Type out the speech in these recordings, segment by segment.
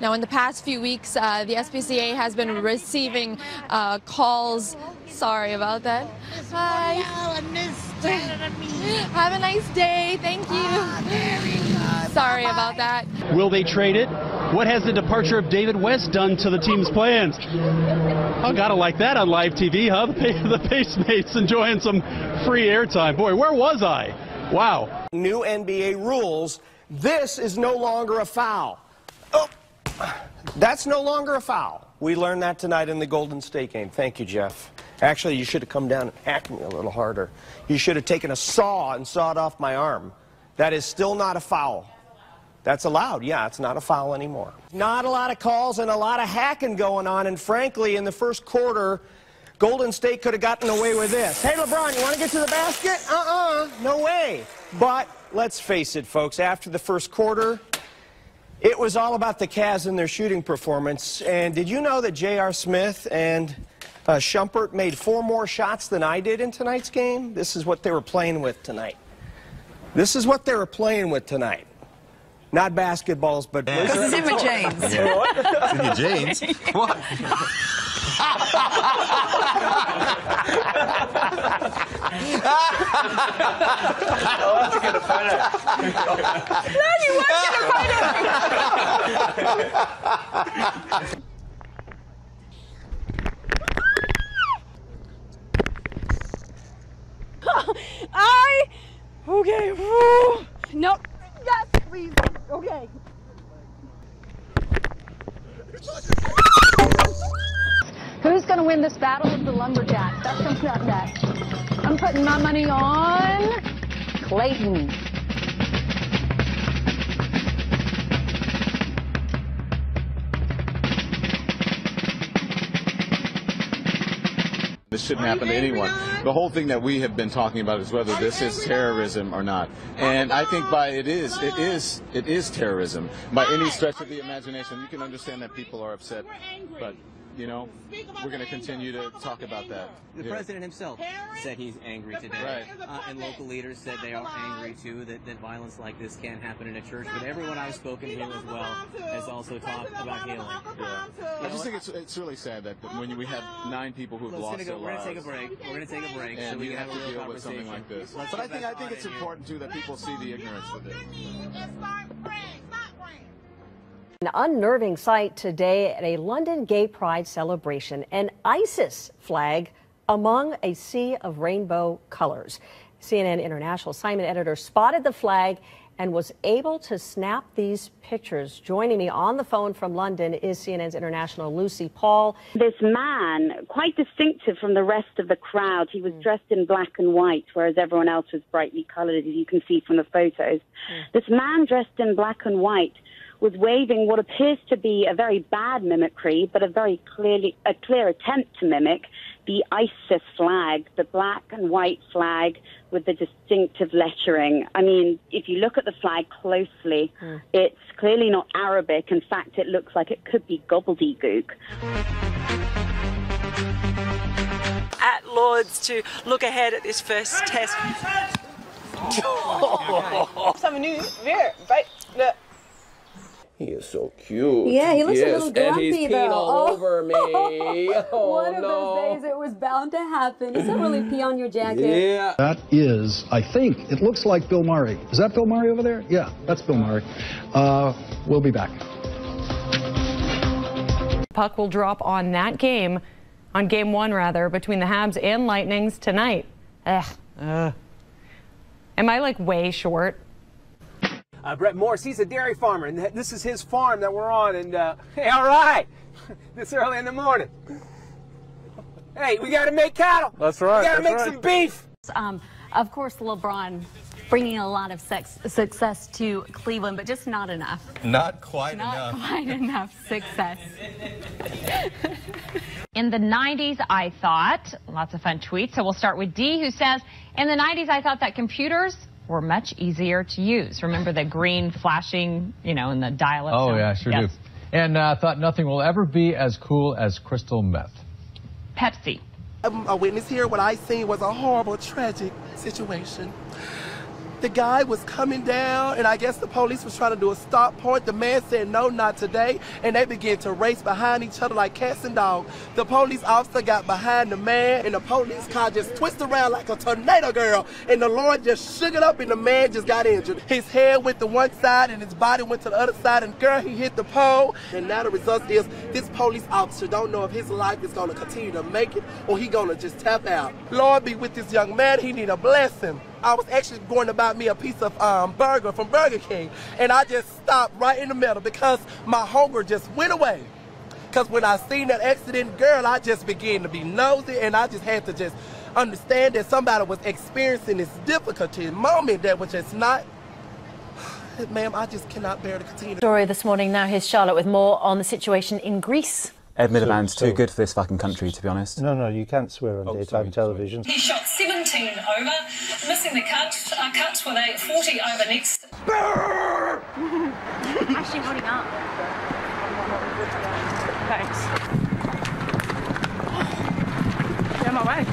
Now, in the past few weeks, the SPCA has been receiving calls. Sorry about that. Hi. Have a nice day. Thank you. Sorry about that. Will they trade it? What has the departure of David West done to the team's plans? Oh, gotta like that on live TV, huh? The Pacemates enjoying some free airtime. Boy, where was I? Wow. New NBA rules. This is no longer a foul. Oh, that's no longer a foul. We learned that tonight in the Golden State game. Thank you, Jeff. Actually, you should have come down and hacked me a little harder. You should have taken a saw and sawed off my arm. That is still not a foul. That's allowed. Yeah, it's not a foul anymore. Not a lot of calls and a lot of hacking going on. And frankly, in the first quarter, Golden State could have gotten away with this. Hey, LeBron, you want to get to the basket? No way. But let's face it, folks, after the first quarter, it was all about the Cavs and their shooting performance. And did you know that J.R. Smith and Shumpert made 4 more shots than I did in tonight's game? This is what they were playing with tonight. This is what they were playing with tonight. Not basketballs, but... Because it's in with James. It's in your James? What? I wasn't going to find it. No, you weren't going to find it. Okay. Woo. Nope. Yes, please. Okay. Who's going to win this battle of the lumberjacks? That's coming up next. I'm putting my money on Clayton. This shouldn't happen to anyone. The whole thing that we have been talking about is whether this is terrorism or not. And I think it is terrorism. By any stretch of the imagination, you can understand that people are upset, but you know, we're going to continue to talk about that. The president himself said he's angry today. Right. And local leaders said they are angry, too, that violence like this can't happen in a church. But everyone I've spoken to as well has also talked about healing. Yeah. I just think it's really sad that when we have 9 people who've lost their lives. We're going to take a break. We're going to take a break. And so we have to deal with something like this. But I think it's important, too, that people see the ignorance with it. An unnerving sight today at a London Gay Pride celebration, an ISIS flag among a sea of rainbow colors. CNN International assignment editor spotted the flag and was able to snap these pictures. Joining me on the phone from London is CNN's international Lucy Paul. This man, quite distinctive from the rest of the crowd, he was dressed in black and white, whereas everyone else was brightly colored, as you can see from the photos. This man dressed in black and white was waving what appears to be a very bad mimicry, but a clear attempt to mimic the ISIS flag, the black and white flag with the distinctive lettering. I mean, if you look at the flag closely, it's clearly not Arabic. In fact, it looks like it could be gobbledygook. At Lord's to look ahead at this first test. Something new, here, right? Look. He is so cute. Yeah, he looks a little grumpy, and he's peeing all over me. Oh, one of those days it was bound to happen. Is that really pee on your jacket? Yeah. That is, I think, it looks like Bill Murray. Is that Bill Murray over there? Yeah, that's Bill Murray. We'll be back. Puck will drop on that game, on game 1 rather, between the Habs and Lightnings tonight. Am I like way short? Brett Morse, he's a dairy farmer, and this is his farm that we're on. And hey, all right, this early in the morning. Hey, we got to make cattle. That's right. We got to make some beef. Of course, LeBron bringing a lot of success to Cleveland, but just not enough. Not quite enough. Not quite enough success. In the 90s, I thought, lots of fun tweets. So we'll start with D, who says, in the 90s, I thought that computers were much easier to use. Remember the green flashing, you know, in the dial-up? Oh, yeah, sure do. And thought nothing will ever be as cool as crystal meth. Pepsi. I'm a witness here. What I seen was a horrible, tragic situation. The guy was coming down, and I guess the police was trying to do a stop point. The man said, no, not today, and they began to race behind each other like cats and dogs. The police officer got behind the man, and the police car just twisted around like a tornado, girl, and the Lord just shook it up, and the man just got injured. His head went to one side, and his body went to the other side, and girl, he hit the pole, and now the result is this police officer don't know if his life is going to continue to make it, or he going to just tap out. Lord be with this young man. He need a blessing. I was actually going to buy me a piece of burger from Burger King, and I just stopped right in the middle because my hunger just went away. Because when I seen that accident, girl, I just began to be nosy, and I just had to just understand that somebody was experiencing this difficulty moment that was just not. Ma'am, I just cannot bear to continue. Story this morning. Now here's Charlotte with more on the situation in Greece. Ed Miliband's too good for this fucking country, to be honest. No, you can't swear on daytime television. He shot 17 over, missing the cuts with a 40 over next. Actually holding up. Thanks. Get my way.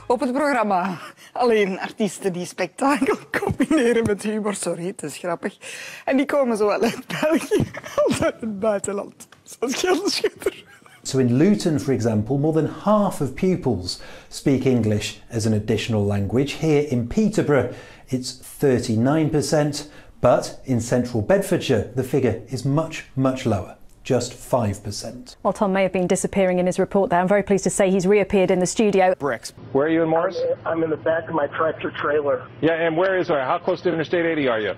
Op het programma alleen artiesten die spektakel combineren met humor. Sorry, het is grappig. En die komen zowel uit België als uit het buitenland. Zoals Gelderschutter. So in Luton, for example, more than half of pupils speak English as an additional language. Here in Peterborough, it's 39%, but in central Bedfordshire, the figure is much, much lower. Just 5%. Well, Tom may have been disappearing in his report there. I'm very pleased to say he's reappeared in the studio. Bricks. Where are you in Morris? I'm in the back of my tractor trailer. Yeah, and where is How close to Interstate 80 are you?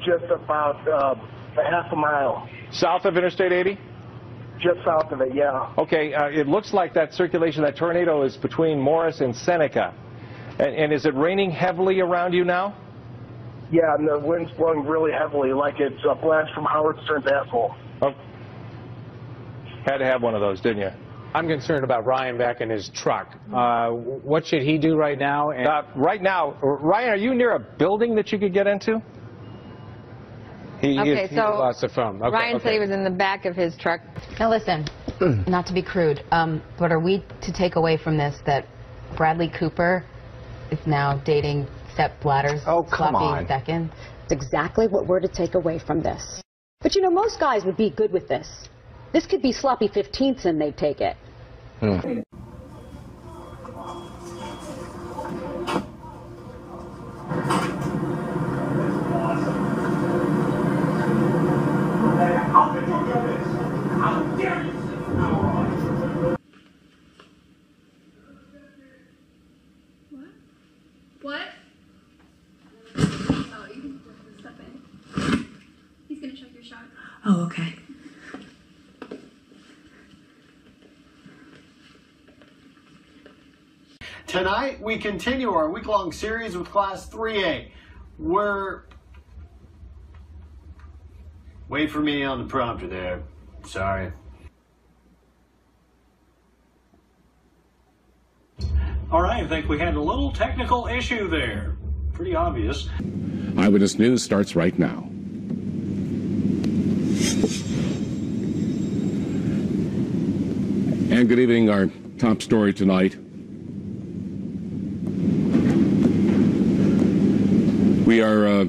Just about half a mile. South of Interstate 80? Just south of it, yeah. Okay, it looks like that circulation, that tornado is between Morris and Seneca. And is it raining heavily around you now? Yeah, and the wind's blowing really heavily, like it's a blast from Howard Stern's asshole. Oh. Had to have one of those, didn't you? I'm concerned about Ryan back in his truck. What should he do right now? Right now, Ryan, are you near a building that you could get into? He lost the phone. Okay, Ryan said he was in the back of his truck. Now listen, not to be crude, but are we to take away from this that Bradley Cooper is now dating Sepp Blatter's sloppy second? It's exactly what we're to take away from this. But you know, most guys would be good with this. This could be sloppy 15ths and they'd take it. What? Oh, you can put the stuff in. He's gonna check your shot. Oh, okay. Tonight, we continue our week-long series with Class 3A. Wait for me on the prompter there. Sorry. All right, I think we had a little technical issue there. Pretty obvious. Eyewitness News starts right now. And good evening. Our top story tonight. We are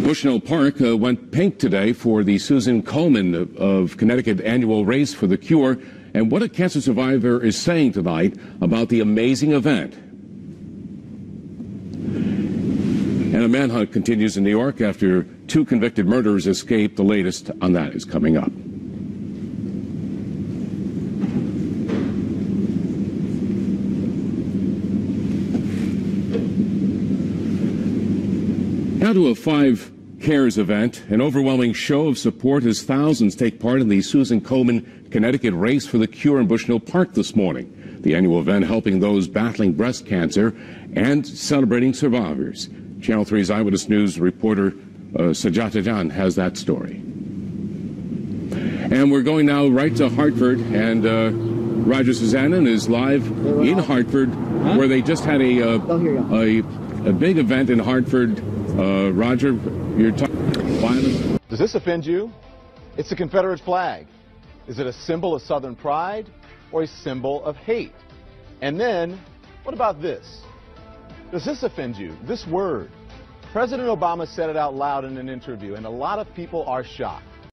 Bushnell Park went pink today for the Susan Komen of Connecticut annual race for the cure, and what a cancer survivor is saying tonight about the amazing event. And a manhunt continues in New York after 2 convicted murderers escaped. The latest on that is coming up. Now to a 5 Cares event, an overwhelming show of support as thousands take part in the Susan Komen Connecticut Race for the Cure in Bushnell Park this morning. The annual event helping those battling breast cancer and celebrating survivors. Channel 3's Eyewitness News reporter Sajata Jan has that story. And we're going now right to Hartford, and Roger Suzanen is live in Hartford, where they just had a big event in Hartford. Roger, you're talking violence. Does this offend you? It's the Confederate flag. Is it a symbol of Southern pride or a symbol of hate? And then, what about this? Does this offend you? This word. President Obama said it out loud in an interview, and a lot of people are shocked.